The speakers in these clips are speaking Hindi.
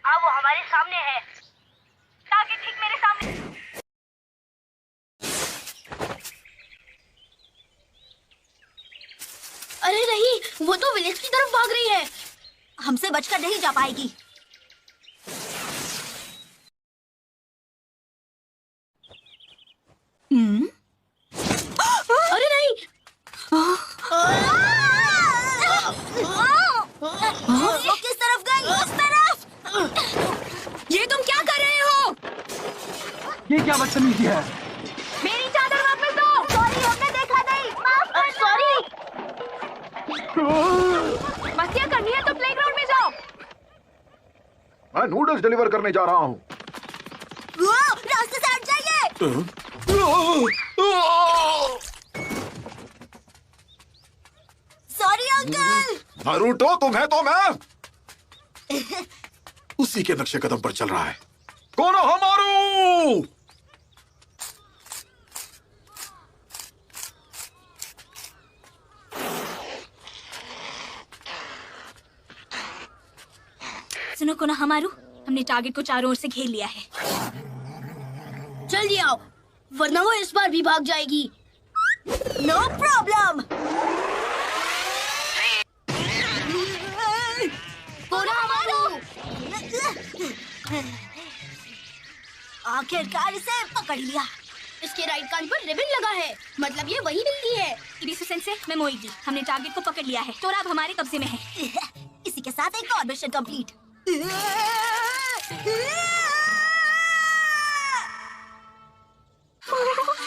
हाँ वो हमारे सामने है। टारगेट ठीक मेरे सामने। अरे नहीं, वो तो विलेज की तरफ भाग रही है। हमसे बचकर नहीं जा पाएगी। अरे नहीं। वो किस तरफ गई? उस तरफ। ये तुम क्या कर रहे हो? ये क्या बदतमीजी है? मेरी चादर वापस दो। सॉरी, हमने देखा नहीं। माफ कर। सॉरी। मस्तियाँ करनी है तो प्लेग्राउंड में जाओ। मैं नूडल्स डिलीवर करने जा रहा हूँ। रास्ते से हट जाइए। Sorry uncle. नारुतो तुम्हें तो मैं उसी के नक्शे कदम पर चल रहा है। कोनोहमारू! सुनो कोनोहमारू, हमने टारगेट को चारों ओर से घेर लिया है। जल्दी आओ, वरना वो इस बार भी भाग जाएगी। No problem. कोनोहमारू! आखिरकार इसे पकड़ लिया। इसके राइट कान पर रिबन लगा है, मतलब ये वही बिल्ली है। इबिसु सेंसे, मैं मोएगी। हमने टारगेट को पकड़ लिया है, तो अब हमारे कब्जे में है। इसी के साथ एक और मिशन कंप्लीट।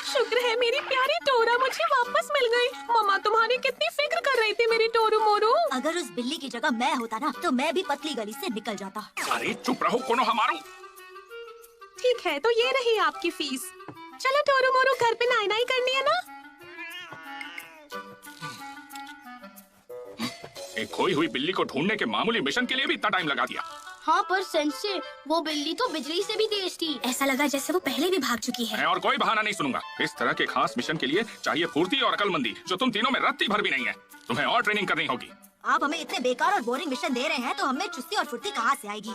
शुक्र है मेरी प्यारी टोरा मुझे वापस मिल गई। मम्मा तुम्हारी कितनी फिक्र कर रही थी मेरी टोरू मोरू। अगर उस बिल्ली की जगह मैं होता ना, तो मैं भी पतली गली से निकल जाता। अरे चुप रहो कोनोहमारू। ठीक है, तो ये रही आपकी फीस। चलो टोरू मोरू, घर पे नाई नाई करनी है ना। एक खोई हुई बिल्ली को ढूंढने के मामूली मिशन के लिए भी इतना टाइम लगा दिया। हाँ, पर सेंसे, वो बिल्ली तो बिजली से भी तेज थी। ऐसा लगा जैसे वो पहले भी भाग चुकी है। मैं और कोई बहाना नहीं सुनूंगा। इस तरह के खास मिशन के लिए चाहिए फुर्ती और अकलमंदी, जो तुम तीनों में रत्ती भर भी नहीं है। तुम्हें और ट्रेनिंग करनी होगी। आप हमें इतने बेकार और बोरिंग मिशन दे रहे हैं, तो हमें चुस्ती और फुर्ती कहाँ से आएगी?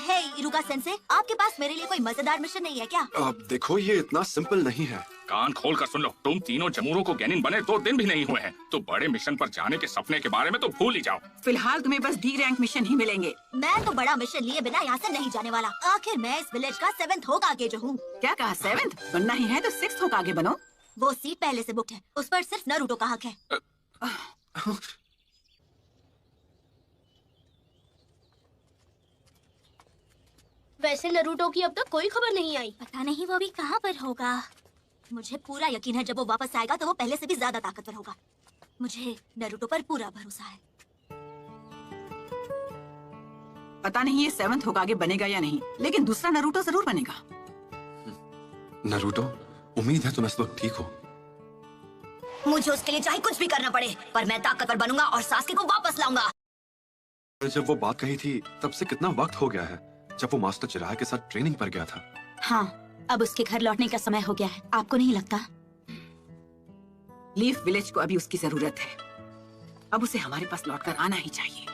हे इरुका सेंसे, आपके पास मेरे लिए कोई मजेदार मिशन नहीं है क्या? अब देखो, ये इतना सिंपल नहीं है। कान खोल कर सुन लो, तुम तीनों जमूरों को गैनिन बने 2 दिन भी नहीं हुए हैं, तो बड़े मिशन पर जाने के सपने के बारे में तो भूल ही जाओ। फिलहाल तुम्हें बस डी रैंक मिशन ही मिलेंगे। मैं तो बड़ा मिशन लिए बिना यहाँ से नहीं जाने वाला। आखिर मैं इस विलेज का 7th होकागे जो हूँ। क्या कहा 7th? बनना ही है तो 6th होकागे बनो। वो सीट पहले से बुक है, उस पर सिर्फ नारुतो का हक है। वैसे नारुतो की अब तक कोई खबर नहीं आई। पता नहीं वो अभी कहाँ पर होगा। मुझे पूरा यकीन है जब वो वापस आएगा तो वो पहले से भी ज्यादा ताकतवर होगा। मुझे नारुतो पर पूरा भरोसा है। पता नहीं ये 7th होकागे बनेगा या नहीं, लेकिन दूसरा नारुतो जरूर बनेगा। नारुतो, उम्मीद है तुम इस वक्त ठीक हो। मुझे उसके लिए चाहे कुछ भी करना पड़े, पर मैं ताकतवर बनूंगा और सासके को वापस लाऊंगा। जब वो बात कही थी तब से कितना वक्त हो गया है, जब वो मास्टर चिराग के साथ ट्रेनिंग पर गया था। हाँ, अब उसके घर लौटने का समय हो गया है। आपको नहीं लगता? लीफ विलेज को अभी उसकी जरूरत है। अब उसे हमारे पास लौटकर आना ही चाहिए।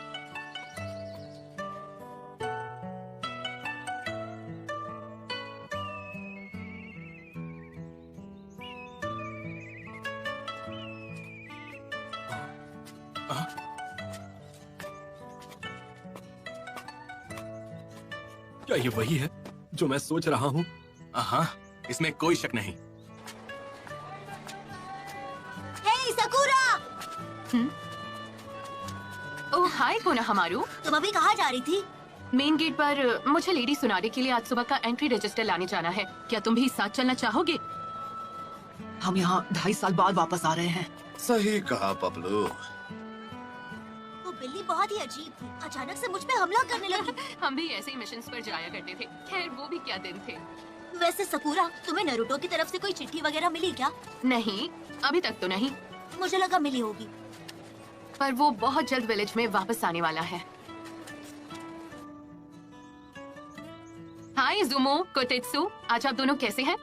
क्या ये वही है जो मैं सोच रहा हूँ? हाँ, इसमें कोई शक नहीं। हे सकुरा! ओह हाय कोनोहमारू, तुम अभी कहाँ जा रही थी? मेन गेट पर मुझे लेडी सुनारी के लिए आज सुबह का एंट्री रजिस्टर लाने जाना है। क्या तुम भी साथ चलना चाहोगे? हम यहाँ 2.5 साल बाद वापस आ रहे हैं। सही कहा बबलू। वो बिल्ली बहुत ही अजीब थी, अचानक से मुझ पे हमला करने लगी। हम भी ऐसे ही मिशंस पर जाया करते थे। खैर वो भी क्या दिन थे। वैसे सकुरा, तुम्हें नारुतो की तरफ से कोई चिट्ठी वगैरह मिली क्या? नहीं, अभी तक तो नहीं, मुझे लगा मिली होगी। पर वो बहुत जल्द विलेज में वापस आने वाला है। हाय ज़ुमो, कोटेत्सु, आज आप दोनों कैसे हैं?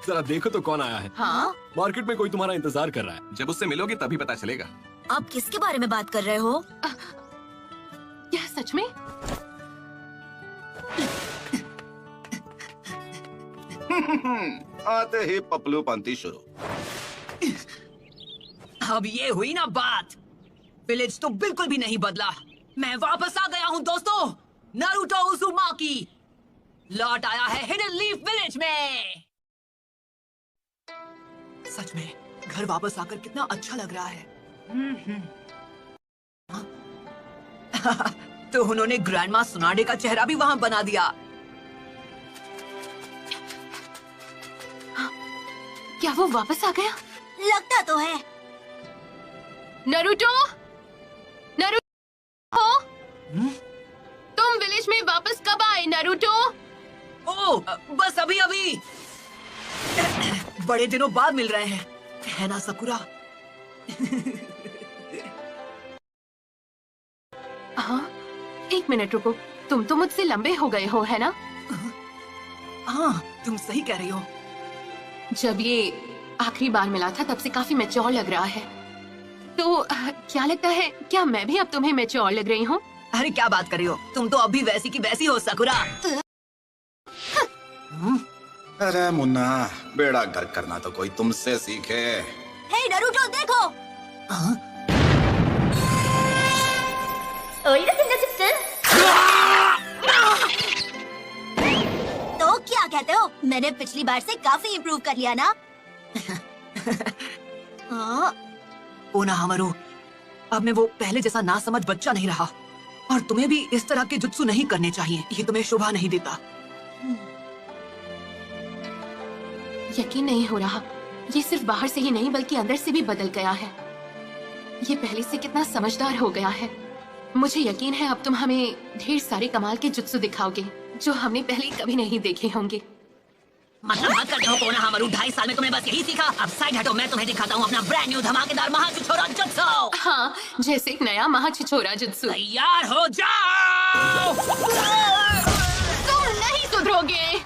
जरा देखो तो कौन आया है। हाँ? मार्केट में कोई तुम्हारा इंतजार कर रहा है। जब उससे मिलोगे तभी पता चलेगा। आप किसके बारे में बात कर रहे हो? क्या सच में? आते ही पपलू पंती शुरू। अब ये हुई ना बात। विलेज तो बिल्कुल भी नहीं बदला। मैं वापस आ गया हूँ दोस्तों। नारुतो उज़ुमाकी लौट आया है हिडन लीफ विलेज में। सच में घर वापस आकर कितना अच्छा लग रहा है। तो उन्होंने ग्रैंडमा सुनाडे का चेहरा भी वहां बना दिया। क्या वो वापस आ गया? लगता तो है। नरूटो, नरूटो, तुम विलेज में वापस कब आए नरूटो? ओ, बस अभी अभी। बड़े दिनों बाद मिल रहे हैं, है ना सकुरा? हाँ, एक मिनट रुको। तुम तो मुझसे लंबे हो गए हो, है ना? हाँ, तुम सही कह रही हो। जब ये आखिरी बार मिला था तब से काफी मैच्योर लग रहा है। तो क्या लगता है, क्या मैं भी अब तुम्हें मैच्योर लग रही हूँ? अरे क्या बात कर रही हो, तुम तो अभी वैसी की वैसी हो सकुरा। अरे मुन्ना, बेड़ा गर्क करना तो कोई तुमसे सीखे। हे नारुतो देखो। तो क्या कहते हो, मैंने पिछली बार से काफी इम्प्रूव कर लिया ना? हाँ? ओना हमारो, अब मैं वो पहले जैसा ना समझ बच्चा नहीं रहा। और तुम्हें भी इस तरह के जुत्सु नहीं करने चाहिए, ये तुम्हें शोभा नहीं देता। यकीन नहीं हो रहा, ये सिर्फ बाहर से ही नहीं बल्कि अंदर से भी बदल गया है। ये पहले से कितना समझदार हो गया है। मुझे यकीन है अब तुम हमें ढेर सारे कमाल के जुत्सु दिखाओगे जो हमने पहले कभी नहीं देखे होंगे। मतलब मत कर दो कोना हमारू, 2.5 साल में तुमने बस यही सीखा। अब साइड हटो, मैं तुम्हें दिखाता हूँ अपना ब्रांड न्यू धमाकेदार महाछिछोरा जुत्सु। हाँ, जैसे एक नया महाछिछोरा जुत्सु। तैयार हो जाओ। तुम नहीं सुधरोगे।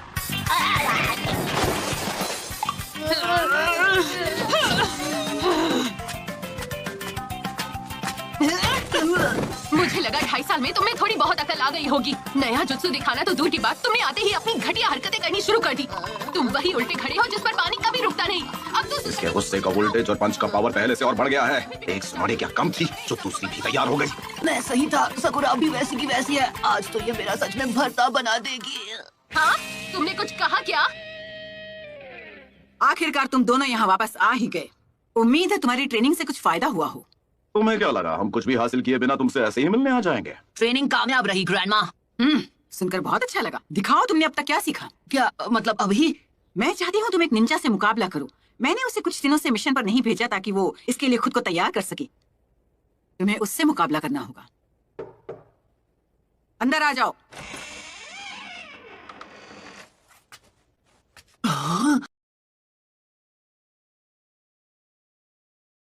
मुझे लगा 2.5 साल में तुम्हें थोड़ी बहुत अकल आ गई होगी। नया जुत्सु दिखाना तो दूर की बात, तुमने आते ही अपनी घटिया हरकतें करनी शुरू कर दी। तुम वही उल्टे खड़े हो जिस पर पानी कभी रुकता नहीं। अब तो इसके गुस्से का वोल्टेज और पंच का पावर पहले से और बढ़ गया है। एक सुनाडे क्या कम थी जो दूसरी भी तैयार हो गई। मैं सही था, सकुरा अभी वैसी की वैसी है। आज तो ये मेरा सच में भरता बना देगी। हाँ, तुमने कुछ कहा क्या? आखिरकार तुम दोनों यहाँ वापस आ ही गए। उम्मीद है तुम्हारी ट्रेनिंग से कुछ फायदा हुआ हो। तुम्हें क्या लगा हम कुछ भी हासिल किए बिना तुमसे ऐसे ही मिलने आ जाएंगे? ट्रेनिंग कामयाब रही ग्रैंडमा। सुनकर बहुत अच्छा लगा। दिखाओ तुमने अब तक क्या सीखा। क्या मतलब अभी? मैं चाहती हूँ तुम एक निंजा से मुकाबला करो। मैंने उसे कुछ दिनों से मिशन पर नहीं भेजा ताकि वो इसके लिए खुद को तैयार कर सके। तुम्हें उससे मुकाबला करना होगा। अंदर आ जाओ।